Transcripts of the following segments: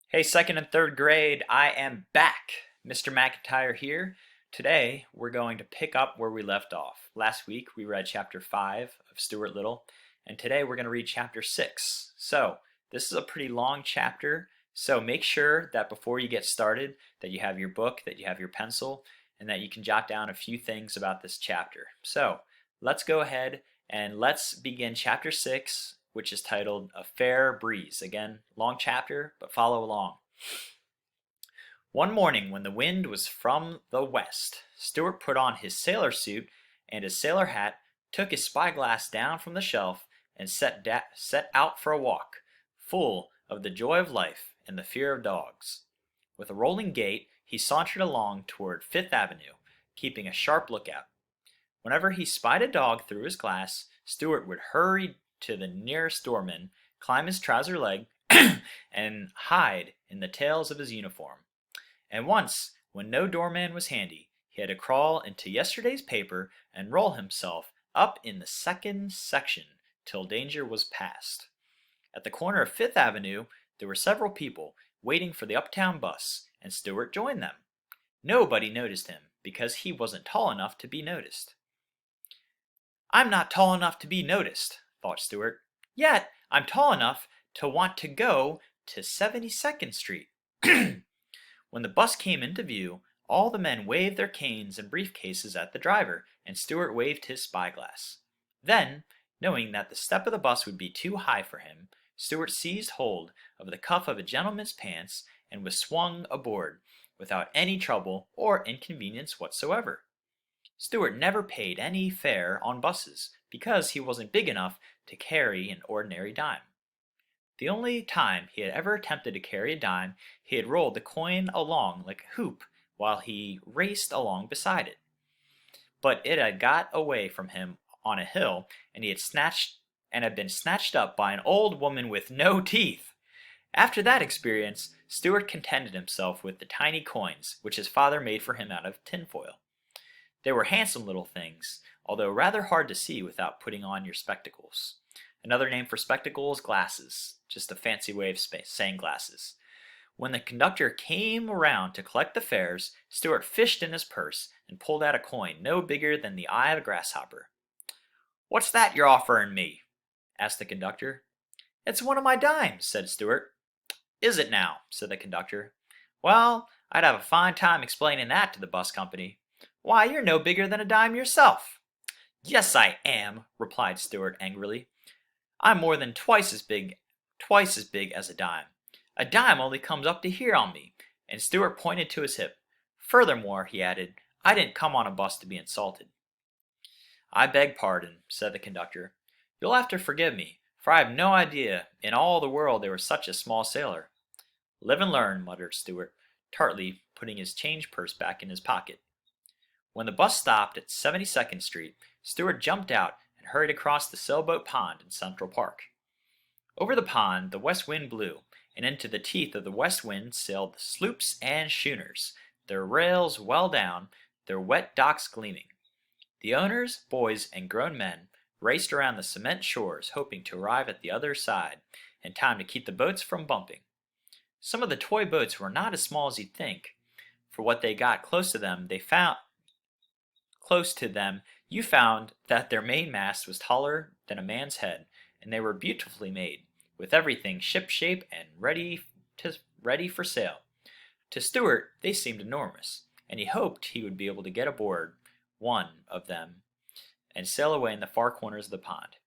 Hey, second and third grade, I am back. Mr. MacIntyre here. Today, we're going to pick up where we left off. Last week, we read chapter 5 of Stuart Little, and today we're going to read chapter 6. So, this is a pretty long chapter, so make sure that before you get started, that you have your book, that you have your pencil, and that you can jot down a few things about this chapter. So, let's go ahead and let's begin chapter 6, which is titled A Fair Breeze. Again, long chapter, but follow along. One morning when the wind was from the west, Stuart put on his sailor suit and his sailor hat, took his spyglass down from the shelf, and set out for a walk, full of the joy of life and the fear of dogs. With a rolling gait, he sauntered along toward Fifth Avenue, keeping a sharp lookout. Whenever he spied a dog through his glass, Stuart would hurry to the nearest doorman, climb his trouser leg, and hide in the tails of his uniform. And once, when no doorman was handy, he had to crawl into yesterday's paper and roll himself up in the second section till danger was past. At the corner of Fifth Avenue, there were several people waiting for the uptown bus, and Stuart joined them. Nobody noticed him because he wasn't tall enough to be noticed. "I'm not tall enough to be noticed," thought Stuart. "Yet I'm tall enough to want to go to 72nd Street. When the bus came into view, all the men waved their canes and briefcases at the driver, and Stuart waved his spyglass. Then, knowing that the step of the bus would be too high for him, Stuart seized hold of the cuff of a gentleman's pants and was swung aboard without any trouble or inconvenience whatsoever. Stuart never paid any fare on buses because he wasn't big enough to carry an ordinary dime. The only time he had ever attempted to carry a dime, he had rolled the coin along like a hoop while he raced along beside it. But it had got away from him on a hill, and he had been snatched up by an old woman with no teeth. After that experience, Stuart contented himself with the tiny coins which his father made for him out of tinfoil. They were handsome little things, although rather hard to see without putting on your spectacles. Another name for spectacles, glasses. Just a fancy way of saying glasses. When the conductor came around to collect the fares, Stuart fished in his purse and pulled out a coin no bigger than the eye of a grasshopper. "What's that you're offering me?" asked the conductor. "It's one of my dimes," said Stuart. "Is it now?" said the conductor. "Well, I'd have a fine time explaining that to the bus company. Why, you're no bigger than a dime yourself." "Yes, I am," replied Stuart angrily. "I'm more than twice as big as a dime. A dime only comes up to here on me," and Stuart pointed to his hip. "Furthermore," he added, "I didn't come on a bus to be insulted." "I beg pardon," said the conductor. "You'll have to forgive me, for I have no idea in all the world there was such a small sailor." "Live and learn," muttered Stuart, tartly putting his change purse back in his pocket. When the bus stopped at 72nd Street, Stuart jumped out and hurried across the sailboat pond in Central Park. Over the pond, the west wind blew, and into the teeth of the west wind sailed the sloops and schooners, their rails well down, their wet docks gleaming. The owners, boys, and grown men raced around the cement shores, hoping to arrive at the other side in time to keep the boats from bumping. Some of the toy boats were not as small as you'd think, for when they got close to them, you found that their mainmast was taller than a man's head, and they were beautifully made, with everything ship-shape and ready for sail. To Stuart, they seemed enormous, and he hoped he would be able to get aboard one of them and sail away in the far corners of the pond.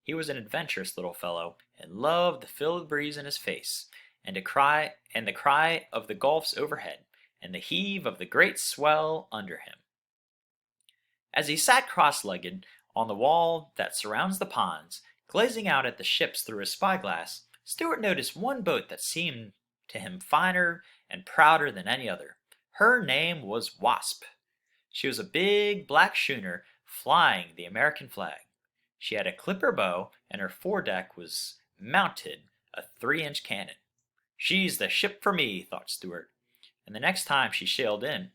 He was an adventurous little fellow, and loved the feel of the breeze in his face, and the cry of the gulfs overhead, and the heave of the great swell under him. As he sat cross-legged on the wall that surrounds the ponds, gazing out at the ships through his spyglass, Stuart noticed one boat that seemed to him finer and prouder than any other. Her name was Wasp. She was a big black schooner flying the American flag. She had a clipper bow, and her foredeck was mounted a 3-inch cannon. "She's the ship for me," thought Stuart. And the next time she sailed in,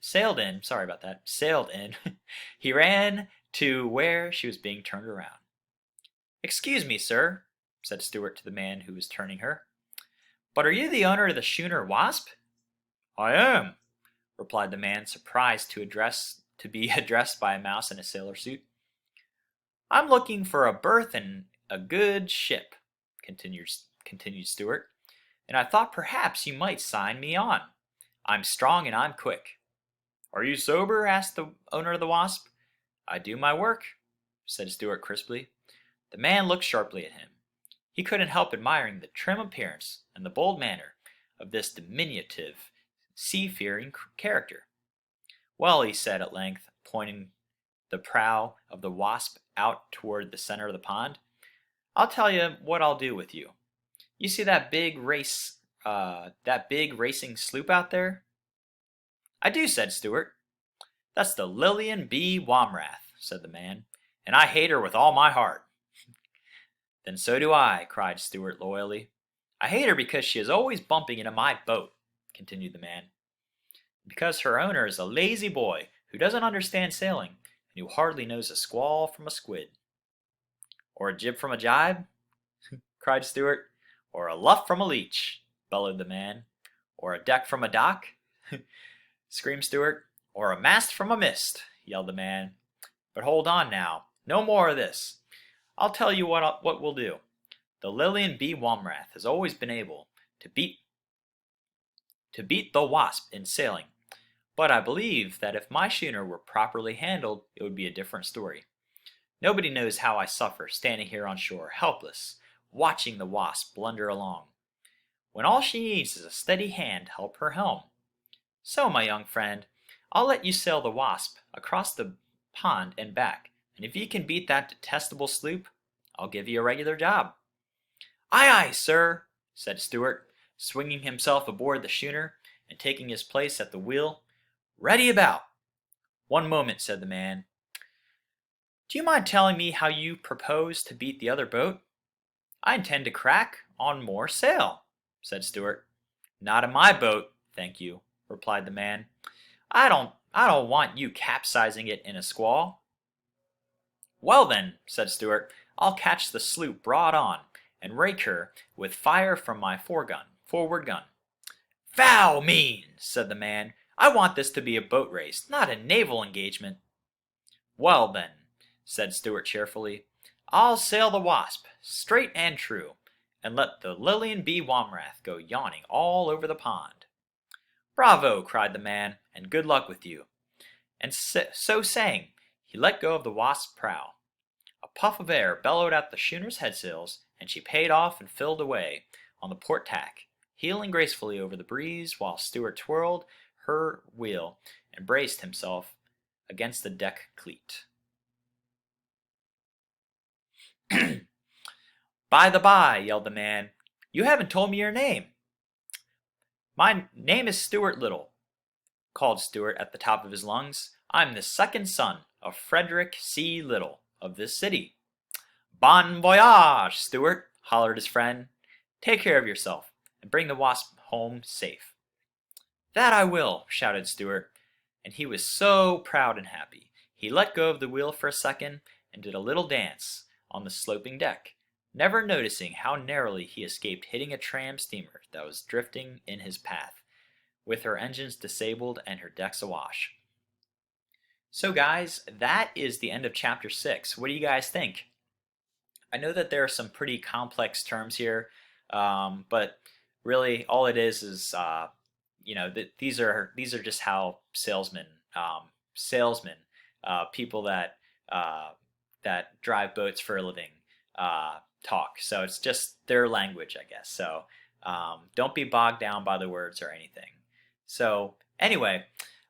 he ran to where she was being turned around. "Excuse me, sir," said Stuart to the man who was turning her. But are you the owner of the schooner Wasp? I am, replied the man, surprised to be addressed by a mouse in a sailor suit. I'm looking for a berth in a good ship, continued Stuart, and I thought perhaps you might sign me on. I'm strong and I'm quick. Are you sober? Asked the owner of the Wasp. I do my work, said Stuart crisply. The man looked sharply at him. He couldn't help admiring the trim appearance and the bold manner of this diminutive, sea-fearing character. Well, he said at length, pointing the prow of the Wasp out toward the center of the pond, I'll tell you what I'll do with you. You see that big racing sloop out there? I do, said Stuart. That's the Lillian B. Womrath, said the man, and I hate her with all my heart. Then so do I, cried Stuart loyally. I hate her because she is always bumping into my boat, continued the man. Because her owner is a lazy boy who doesn't understand sailing and who hardly knows a squall from a squid. Or a jib from a jibe? cried Stuart. Or a luff from a leech, bellowed the man. Or a deck from a dock? screamed Stuart. Or a mast from a mist, yelled the man. But hold on now, no more of this. I'll tell you what we'll do. The Lillian B. Womrath has always been able to beat the Wasp in sailing, but I believe that if my schooner were properly handled, it would be a different story. Nobody knows how I suffer standing here on shore, helpless, watching the Wasp blunder along, when all she needs is a steady hand to help her helm. So, my young friend, I'll let you sail the Wasp across the pond and back, and if you can beat that detestable sloop, I'll give you a regular job. Aye, aye, sir, said Stuart, swinging himself aboard the schooner and taking his place at the wheel. Ready about. One moment, said the man. Do you mind telling me how you propose to beat the other boat? I intend to crack on more sail, said Stuart. Not in my boat, thank you, replied the man. I don't want you capsizing it in a squall. Well then, said Stuart, I'll catch the sloop broad on and rake her with fire from my forward gun. Foul mean, said the man. I want this to be a boat race, not a naval engagement. Well then, said Stuart cheerfully, I'll sail the Wasp, straight and true, and let the Lillian B. Womrath go yawning all over the pond. Bravo, cried the man, and good luck with you. And so saying, he let go of the Wasp's prow. A puff of air bellowed at the schooner's headsails, and she paid off and filled away on the port tack, heeling gracefully over the breeze while Stuart twirled her wheel and braced himself against the deck cleat. By the by, yelled the man, you haven't told me your name. My name is Stuart Little, called Stuart at the top of his lungs. I'm the second son of Frederick C. Little of this city. Bon voyage, Stuart, hollered his friend. Take care of yourself and bring the Wasp home safe. That I will, shouted Stuart, and he was so proud and happy. He let go of the wheel for a second and did a little dance on the sloping deck, never noticing how narrowly he escaped hitting a tram steamer that was drifting in his path, with her engines disabled and her decks awash. So guys, that is the end of chapter 6. What do you guys think? I know that there are some pretty complex terms here, but really all it is these are just how salesmen, people that drive boats for a living talk. So it's just their language, I guess. So don't be bogged down by the words or anything. So anyway,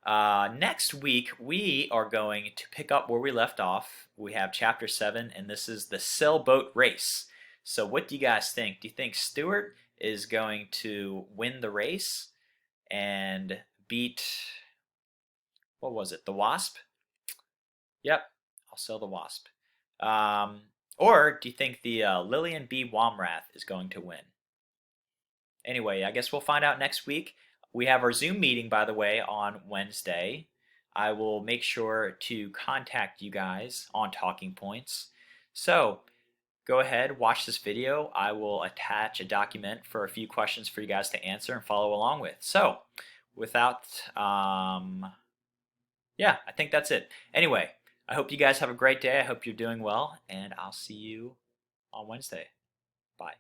next week we are going to pick up where we left off. We have chapter 7, and this is the sailboat race. So what do you guys think? Do you think Stuart is going to win the race and beat, what was it, the Wasp? Yep, I'll sail the Wasp. Or do you think the Lillian B. Womrath is going to win? Anyway, I guess we'll find out next week. We have our Zoom meeting, by the way, on Wednesday. I will make sure to contact you guys on Talking Points. So, go ahead, watch this video. I will attach a document for a few questions for you guys to answer and follow along with. So, without, yeah, I think that's it. Anyway, I hope you guys have a great day. I hope you're doing well, and I'll see you on Wednesday. Bye.